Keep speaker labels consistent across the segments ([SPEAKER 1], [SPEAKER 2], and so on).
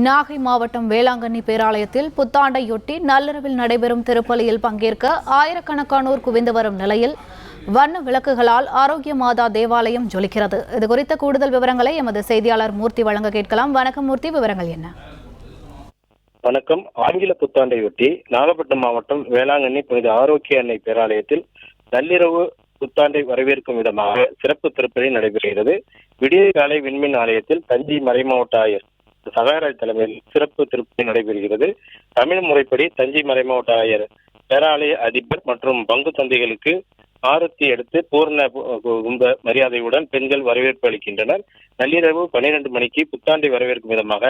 [SPEAKER 1] நாகை மாவட்டம் வேளாங்கண்ணி பேராலயத்தில் புத்தாண்டையொட்டி நள்ளிரவில் நடைபெறும் திருப்பலியில் பங்கேற்க ஆயிரக்கணக்கானோர் குவிந்து வரும் நிலையில் வண்ண விளக்குகளால் ஆரோக்கிய மாதா தேவாலயம் ஜொலிக்கிறது. இதுகுறித்த கூடுதல் விவரங்களை எமது செய்தியாளர் மூர்த்தி வழங்க கேட்கலாம். வணக்கம் மூர்த்தி, விவரங்கள் என்ன?
[SPEAKER 2] வணக்கம். ஆங்கில புத்தாண்டையொட்டி நாகப்பட்டினம் மாவட்டம் வேளாங்கண்ணி புனித ஆரோக்கிய அன்னை பேராலயத்தில் நள்ளிரவு புத்தாண்டை வரவேற்கும் விதமாக சிறப்பு திருப்பலி நடைபெறுகிறது. விடிய காலை விண்மீன் ஆலயத்தில் தஞ்சை மறைமாவட்ட ஆயர் சகாயராஜ் தலைமையில் சிறப்பு திருப்பலி நடைபெறுகிறது. தமிழ் முறைப்படி தஞ்சை மறைமாவட்ட ஆயர் பேராலய அதிபர் மற்றும் பங்கு தந்தைகளுக்கு ஆரத்தி எடுத்து பூர்ண கும்ப மரியாதையுடன் பெண்கள் வரவேற்பு அளிக்கின்றனர். நள்ளிரவு 12 மணிக்கு புத்தாண்டை வரவேற்கும் விதமாக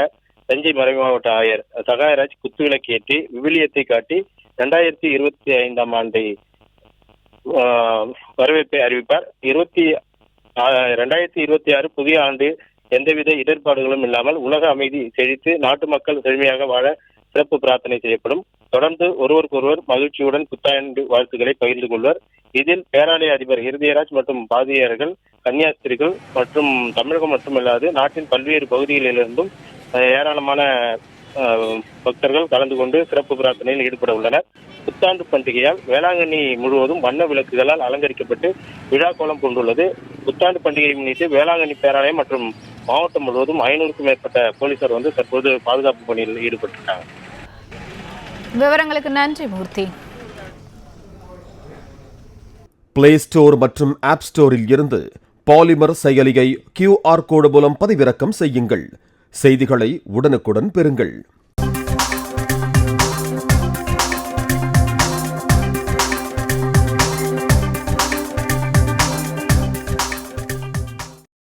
[SPEAKER 2] தஞ்சை மறைமாவட்ட ஆயர் சகாயராஜ் குத்துவிளக்கேற்றி விவிலியத்தை காட்டி 2025 ஆண்டை வரவேற்பை அறிவிப்பார். 2026 புதிய ஆண்டு எந்தவித இடர்பாடுகளும் இல்லாமல் உலக அமைதி செழித்து நாட்டு மக்கள் செழுமையாக வாழ சிறப்பு பிரார்த்தனை செய்யப்படும். தொடர்ந்து ஒருவருக்கொருவர் மகிழ்ச்சியுடன் புத்தாண்டு வாழ்த்துக்களை பகிர்ந்து கொள்வர். இதில் பேராலய அதிபர் இருதயராஜ் மற்றும் பாதிரியார்கள், கன்னியாஸ்திரிகள் மற்றும் தமிழகம் மட்டுமல்லாது நாட்டின் பல்வேறு பகுதிகளிலிருந்தும் ஏராளமான பக்தர்கள் கலந்து கொண்டு சிறப்பு பிரார்த்தனையில் ஈடுபட உள்ளனர். புத்தாண்டு பண்டிகையால் வேளாங்கண்ணி முழுவதும் வண்ண விளக்குகளால் அலங்கரிக்கப்பட்டு விழா கோலம் கொண்டுள்ளது. புத்தாண்டு பண்டிகையை முன்னிட்டு வேளாங்கண்ணி பேராலயம் மற்றும் மாவட்டம் முழுவதும் 500க்கும் மேற்பட்ட போலீசார் தற்போது பாதுகாப்பு பணியில் ஈடுபட்டிருக்காங்க.
[SPEAKER 1] விவரங்களுக்கு நன்றி மூர்த்தி.
[SPEAKER 3] பிளே ஸ்டோர் மற்றும் ஆப் ஸ்டோரில் இருந்து பாலிமர் செயலியை QR கோடு மூலம் பதிவிறக்கம் செய்யுங்கள். செய்திகளை உடனுக்குடன் பெறுங்கள்.